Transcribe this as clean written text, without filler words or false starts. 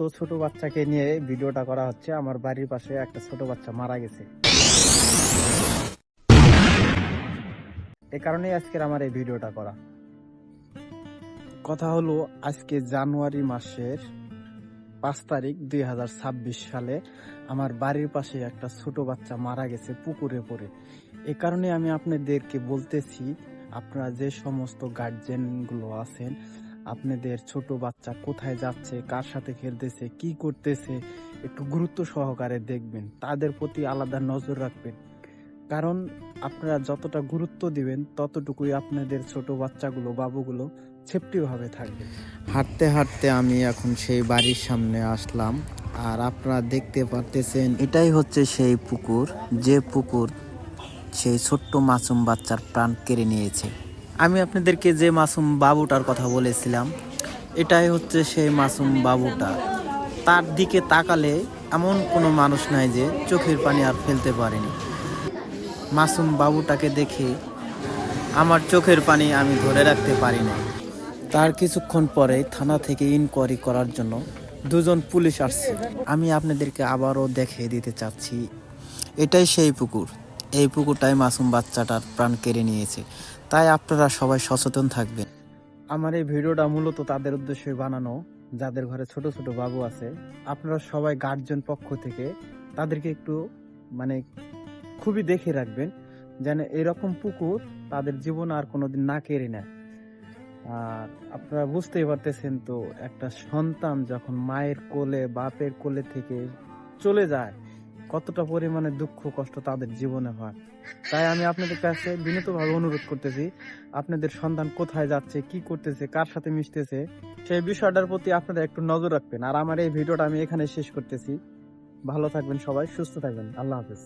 তো ছোট বাচ্চাকে নিয়ে ভিডিওটা করা হচ্ছে। আমার বাড়ির পাশে একটা ছোট বাচ্চা মারা গেছে, এই কারণেই আজকের আমার এই ভিডিওটা করা। কথা হলো, আজকে জানুয়ারি মাসের 5 তারিখ 2026 সালে আমার বাড়ির পাশে একটা ছোট বাচ্চা মারা গেছে পুকুরে পড়ে। এ কারণে আমি আপনাদেরকে বলতেছি, আপনারা যে সমস্ত গার্জেন গুলো আছেন, আপনাদের ছোট বাচ্চা কোথায় যাচ্ছে, কার সাথে খেলতেছে, কি করতেছে, একটু গুরুত্ব সহকারে দেখবেন, তাদের প্রতি আলাদা নজর রাখবেন। কারণ আপনারা যতটা গুরুত্ব দিবেন ততটুকুই আপনাদের ছোট বাচ্চাগুলো, বাবুগুলো সেফটি ভাবে থাকবে। হাঁটতে হাঁটতে আমি এখন সেই বাড়ির সামনে আসলাম, আর আপনারা দেখতে পারতেছেন এটাই হচ্ছে সেই পুকুর, যে পুকুর সেই ছোট্ট মাসুম বাচ্চার প্রাণ কেড়ে নিয়েছে। আমি আপনাদেরকে যে মাসুম বাবুটার কথা বলেছিলাম, এটাই হচ্ছে সেই মাসুম বাবুটা। তার দিকে তাকালে এমন কোনো মানুষ নাই যে চোখের পানি আর ফেলতে পারেনি। মাসুম বাবুটাকে দেখে আমার চোখের পানি আমি ধরে রাখতে পারি না। তার কিছুক্ষণ পরে থানা থেকে ইনকোয়ারি করার জন্য 2জন পুলিশ আসছে। আমি আপনাদেরকে আবারও দেখিয়ে দিতে চাচ্ছি, এটাই সেই পুকুর। এই পুকুরটাই মাসুম বাচ্চাটার প্রাণ কেড়ে নিয়েছে। তাই আপনারা সবাই সচেতন থাকবেন। আমার এই ভিডিওটা মূলত তাদের উদ্দেশ্যে বানানো, যাদের ঘরে ছোট ছোট বাবু আছে। আপনারা সবাই গার্জিয়ান পক্ষ থেকে তাদেরকে একটু মানে খুবই দেখে রাখবেন, যেন এরকম পুকুর তাদের জীবন আর কোনোদিন না কেড়ে নেয়। আর আপনারা বুঝতেই পারতেছেন তো, একটা সন্তান যখন মায়ের কোলে, বাপের কোলে থেকে চলে যায়, কতটা পরিমাণে দুঃখ কষ্ট তাদের জীবনে হয়। তাই আমি আপনাদের কাছে বিনীতভাবে অনুরোধ করতেছি, আপনাদের সন্তান কোথায় যাচ্ছে, কি করতেছে, কার সাথে মিশতেছে, সেই বিষয়টার প্রতি আপনারা একটু নজর রাখবেন। আর আমার এই ভিডিওটা আমি এখানে শেষ করতেছি। ভালো থাকবেন সবাই, সুস্থ থাকবেন। আল্লাহ হাফেজ।